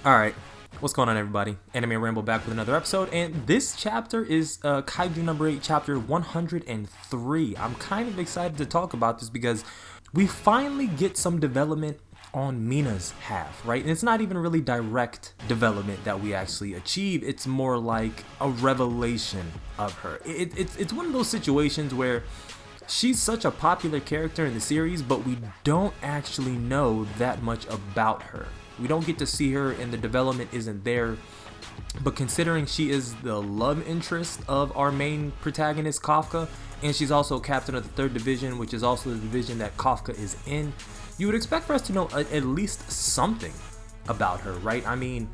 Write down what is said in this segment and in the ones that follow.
Alright, what's going on everybody? Anime Ramble back with another episode, and this chapter is Kaiju number 8, chapter 103. I'm kind of excited to talk about this because we finally get some development on Mina's half, right? And it's not even really direct development that we actually achieve, it's more like a revelation of her. It's one of those situations where she's such a popular character in the series, but we don't actually know that much about her. We don't get to see her and the development isn't there, but considering she is the love interest of our main protagonist Kafka, and she's also captain of the 3rd division, which is also the division that Kafka is in, you would expect for us to know at least something about her, right? I mean,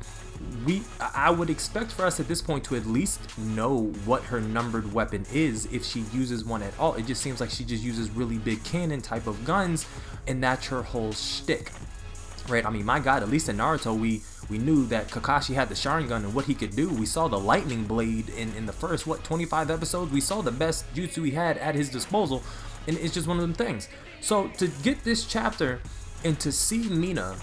I would expect for us at this point to at least know what her numbered weapon is, if she uses one at all. It just seems like she just uses really big cannon type of guns, and that's her whole shtick. Right, I mean, my god, at least in Naruto we knew that Kakashi had the Sharingan and what he could do. We saw the lightning blade in the first 25 episodes. We saw the best jutsu he had at his disposal, and it's just one of them things. So to get this chapter and to see Mina,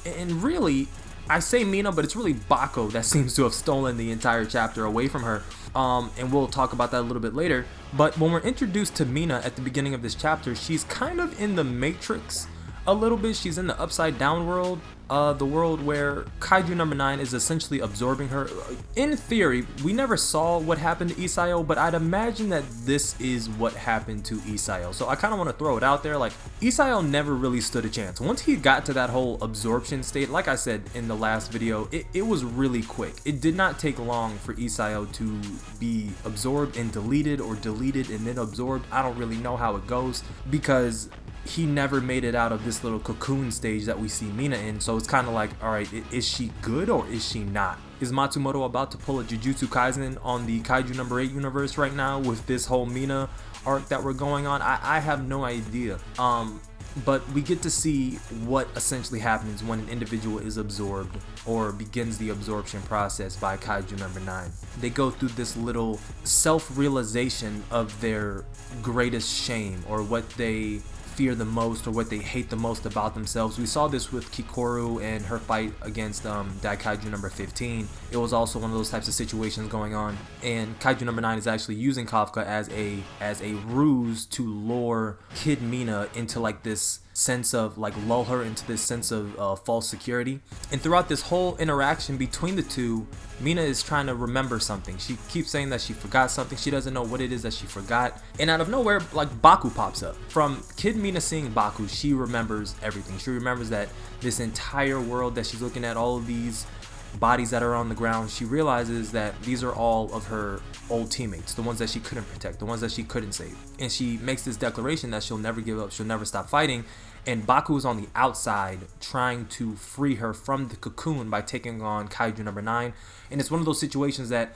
and really I say Mina, but it's really Bako that seems to have stolen the entire chapter away from her, and we'll talk about that a little bit later. But when we're introduced to Mina at the beginning of this chapter, she's kind of in the Matrix a little bit. She's in the upside down world, the world where Kaiju number 9 is essentially absorbing her. In theory, we never saw what happened to Isayo, but I'd imagine that this is what happened to Isayo. So I kind of want to throw it out there, like, Isayo never really stood a chance. Once he got to that whole absorption state, like I said in the last video, it was really quick. It did not take long for Isayo to be absorbed and deleted, or deleted and then absorbed. I don't really know how it goes, because he never made it out of this little cocoon stage that we see Mina in. So it's kind of like, alright, is she good or is she not? Is Matsumoto about to pull a Jujutsu Kaisen on the Kaiju number 8 universe right now with this whole Mina arc that we're going on? I have no idea. But we get to see what essentially happens when an individual is absorbed or begins the absorption process by Kaiju number 9. They go through this little self-realization of their greatest shame, or what they fear the most, or what they hate the most about themselves. We saw this with Kikoru and her fight against Daikaiju number 15. It was also one of those types of situations going on, and Kaiju number 9 is actually using Kafka as a ruse to lure Kid Mina into like this sense of, like, lull her into this sense of false security. And throughout this whole interaction between the two, Mina is trying to remember something. She keeps saying that she forgot something. She doesn't know what it is that she forgot. And out of nowhere, like, Baku pops up. From Kid Mina seeing Baku, she remembers everything. She remembers that this entire world that she's looking at, all of these bodies that are on the ground, she realizes that these are all of her old teammates, the ones that she couldn't protect, the ones that she couldn't save. And she makes this declaration that she'll never give up, she'll never stop fighting. And Baku is on the outside trying to free her from the cocoon by taking on Kaiju number 9. And it's one of those situations that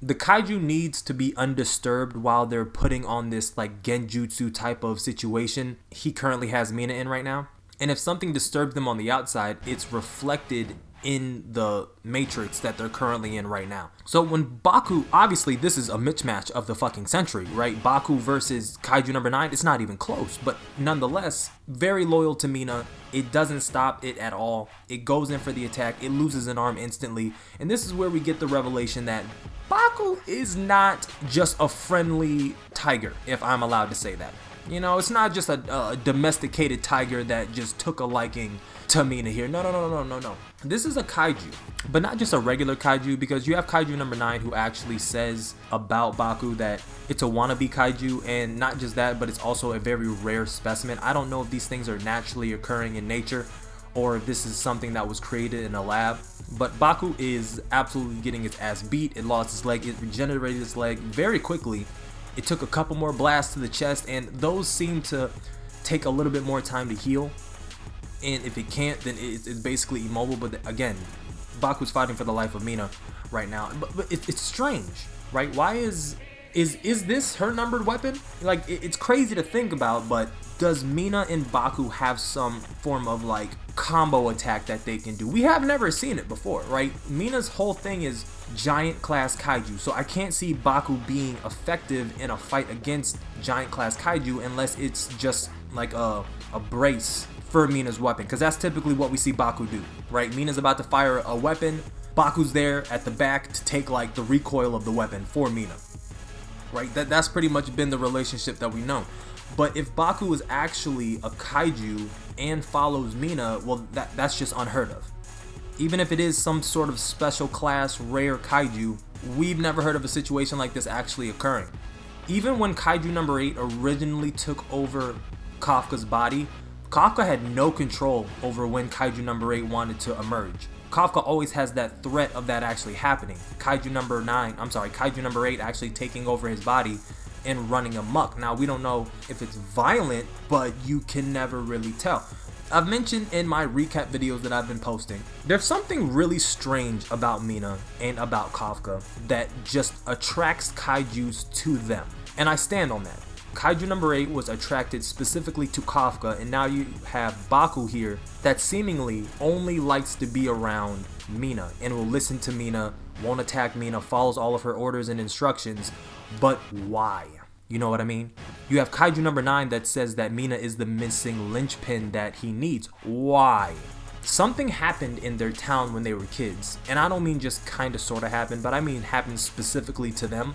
the Kaiju needs to be undisturbed while they're putting on this, like, genjutsu type of situation he currently has Mina in right now. And if something disturbs them on the outside, it's reflected in the matrix that they're currently in right now. So when Baku, obviously this is a mismatch of the fucking century, right? Baku versus Kaiju number 9, it's not even close, but nonetheless, very loyal to Mina. It doesn't stop it at all. It goes in for the attack, it loses an arm instantly, and this is where we get the revelation that Baku is not just a friendly tiger, if I'm allowed to say that. You know, it's not just a domesticated tiger that just took a liking to Mina here. No. This is a kaiju, but not just a regular kaiju, because you have Kaiju number 9 who actually says about Baku that it's a wannabe kaiju, and not just that, but it's also a very rare specimen. I don't know if these things are naturally occurring in nature, or if this is something that was created in a lab. But Baku is absolutely getting its ass beat. It lost its leg, it regenerated its leg very quickly. It took a couple more blasts to the chest, and those seem to take a little bit more time to heal. And if it can't, then it's basically immobile. But again, Baku's fighting for the life of Mina right now. But it's strange, right? Why is this her numbered weapon? Like, it's crazy to think about, but does Mina and Baku have some form of, like, combo attack that they can do? We have never seen it before, right? Mina's whole thing is giant class kaiju, so I can't see Baku being effective in a fight against giant class kaiju unless it's just like a brace for Mina's weapon, because that's typically what we see Baku do, right? Mina's about to fire a weapon, Baku's there at the back to take like the recoil of the weapon for Mina, right? That's pretty much been the relationship that we know. But if Baku is actually a kaiju and follows Mina, well, that's just unheard of. Even if it is some sort of special class rare kaiju, we've never heard of a situation like this actually occurring. Even when Kaiju number 8 originally took over Kafka's body, Kafka had no control over when Kaiju number 8 wanted to emerge. Kafka always has that threat of that actually happening. Kaiju number 8 actually taking over his body and running amok. Now, we don't know if it's violent, but you can never really tell. I've mentioned in my recap videos that I've been posting, there's something really strange about Mina and about Kafka that just attracts kaijus to them. And I stand on that. Kaiju number 8 was attracted specifically to Kafka, and now you have Baku here that seemingly only likes to be around Mina and will listen to Mina, won't attack Mina, follows all of her orders and instructions. But why? You know what I mean? You have Kaiju number 9 that says that Mina is the missing linchpin that he needs. Why? Something happened in their town when they were kids, and I don't mean just kinda sorta happened, but I mean happened specifically to them.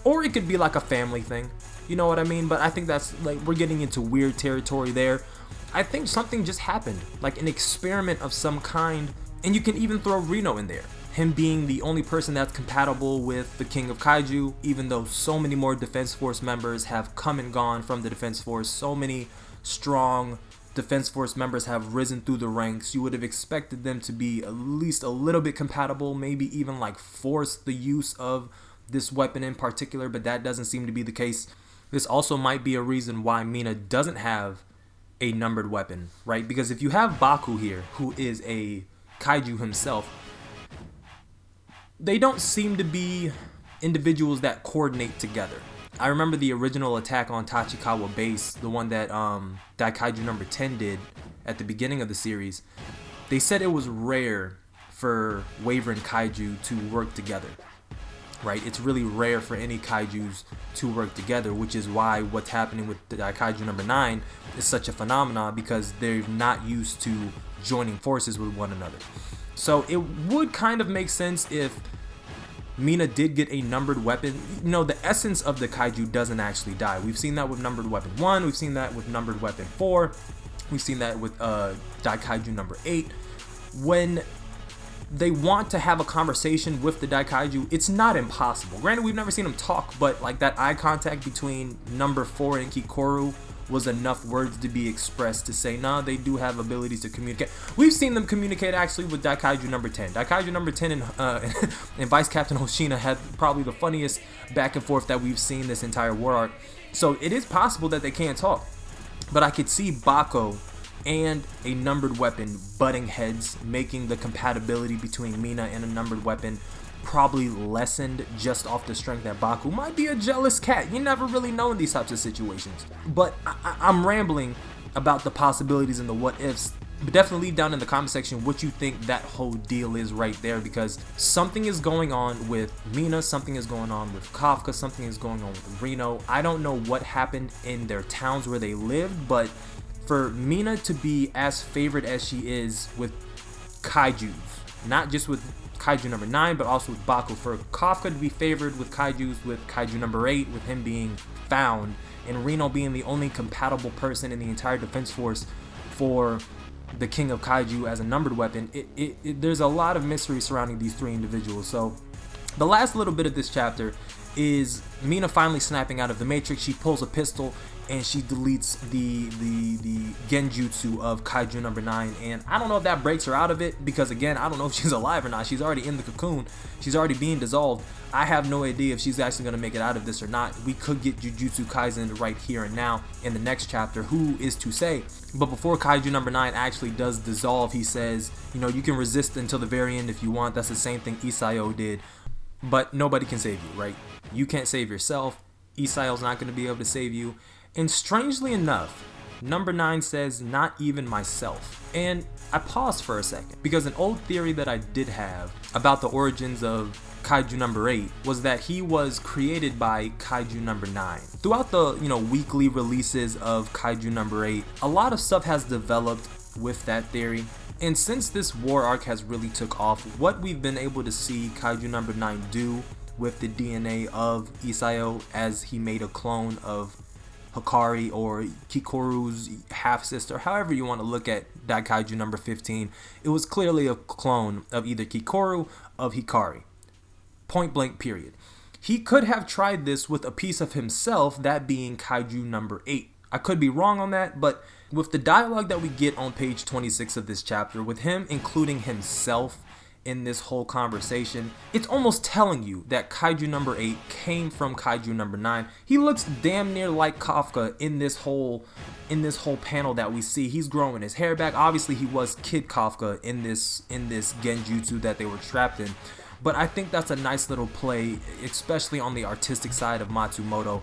Or it could be like a family thing. You know what I mean? But I think that's like, we're getting into weird territory there. I think something just happened, like an experiment of some kind, and you can even throw Reno in there. Him being the only person that's compatible with the King of Kaiju, even though so many more Defense Force members have come and gone from the Defense Force, so many strong Defense Force members have risen through the ranks, you would have expected them to be at least a little bit compatible, maybe even like force the use of this weapon in particular, but that doesn't seem to be the case. This also might be a reason why Mina doesn't have a numbered weapon, right? Because if you have Baku here, who is a kaiju himself, they don't seem to be individuals that coordinate together. I remember the original attack on Tachikawa base, the one that Kaiju number 10 did at the beginning of the series. They said it was rare for Wyvern kaiju to work together, right? It's really rare for any kaijus to work together, which is why what's happening with the Kaiju number 9 is such a phenomenon, because they're not used to joining forces with one another. So it would kind of make sense if Mina did get a numbered weapon. You know, the essence of the kaiju doesn't actually die. We've seen that with numbered weapon 1, we've seen that with numbered weapon 4, we've seen that with Daikaiju number 8. When they want to have a conversation with the Daikaiju, it's not impossible. Granted, we've never seen them talk, but like that eye contact between number 4 and Kikoru was enough words to be expressed to say, nah, they do have abilities to communicate. We've seen them communicate actually with Daikaiju number 10. Daikaiju number 10 and Vice Captain Hoshina had probably the funniest back and forth that we've seen this entire war arc. So it is possible that they can talk. But I could see Bako and a numbered weapon butting heads, making the compatibility between Mina and a numbered weapon probably lessened just off the strength that Baku might be a jealous cat. You never really know in these types of situations. But I'm rambling about the possibilities and the what ifs. But definitely leave down in the comment section what you think that whole deal is right there, because something is going on with Mina, something is going on with Kafka, something is going on with Reno. I don't know what happened in their towns where they lived, but for Mina to be as favored as she is with kaijus, not just with Kaiju number 9, but also with Baku, for Kafka to be favored with kaijus, with Kaiju number 8, with him being found, and Reno being the only compatible person in the entire Defense Force for the King of Kaiju as a numbered weapon, there's a lot of mystery surrounding these three individuals. So the last little bit of this chapter is Mina finally snapping out of the Matrix. She pulls a pistol and she deletes the genjutsu of Kaiju number 9, and I don't know if that breaks her out of it, because again, I don't know if she's alive or not. She's already in the cocoon, she's already being dissolved. I have no idea if she's actually going to make it out of this or not. We could get Jujutsu Kaisen right here and now in the next chapter, who is to say. But before Kaiju number 9 actually does dissolve, he says, you know, you can resist until the very end if you want. That's the same thing Isayo did, but nobody can save you, right? You can't save yourself. Isayo's not going to be able to save you. And strangely enough, Number 9 says, not even myself. And I paused for a second because an old theory that I did have about the origins of Kaiju number 8 was that he was created by Kaiju number 9. Throughout the, weekly releases of Kaiju number 8, a lot of stuff has developed with that theory. And since this war arc has really took off, what we've been able to see Kaiju number 9 do with the DNA of Isayo as he made a clone of Hikari or Kikoru's half-sister, however you want to look at that Kaiju number 15, it was clearly a clone of either Kikoru of Hikari. Point blank period. He could have tried this with a piece of himself, that being Kaiju number 8. I could be wrong on that, but with the dialogue that we get on page 26 of this chapter, with him including himself in this whole conversation, it's almost telling you that Kaiju number 8 came from Kaiju number 9. He looks damn near like Kafka in this whole panel that we see. He's growing his hair back. Obviously he was Kid Kafka in this genjutsu that they were trapped in. But I think that's a nice little play, especially on the artistic side of Matsumoto.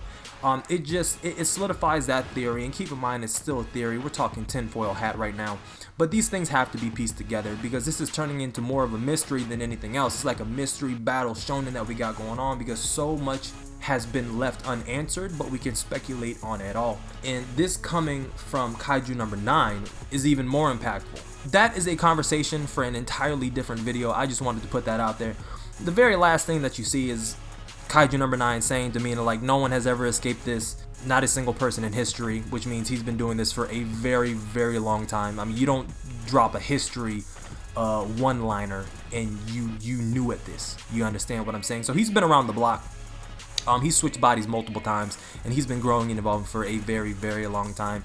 It solidifies that theory, and keep in mind it's still a theory. We're talking tinfoil hat right now. But these things have to be pieced together because this is turning into more of a mystery than anything else. It's like a mystery battle shonen that we got going on because so much has been left unanswered, but we can speculate on it all. And this coming from Kaiju number 9 is even more impactful. That is a conversation for an entirely different video. I just wanted to put that out there. The very last thing that you see is Kaiju number 9 saying to Mina, like, no one has ever escaped this, not a single person in history, which means he's been doing this for a very, very long time. I mean, you don't drop a history one-liner and you knew at this. You understand what I'm saying? So he's been around the block. He's switched bodies multiple times, and he's been growing and evolving for a very, very long time.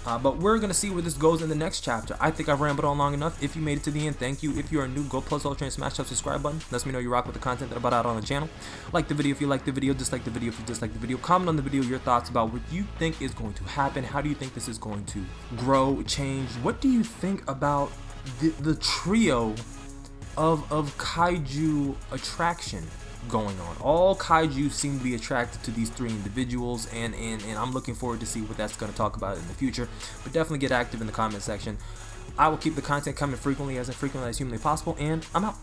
But we're going to see where this goes in the next chapter. I think I've rambled on long enough. If you made it to the end, thank you. If you are new, go plus ultra and smash that subscribe button. Lets me know you rock with the content that I put out on the channel. Like the video if you like the video, dislike the video if you dislike the video. Comment on the video your thoughts about what you think is going to happen. How do you think this is going to grow, change? What do you think about the trio of Kaiju attraction going on? All Kaiju seem to be attracted to these 3 individuals, and I'm looking forward to see what that's going to talk about in the future. But definitely get active in the comment section. I will keep the content coming frequently as humanly possible, and I'm out.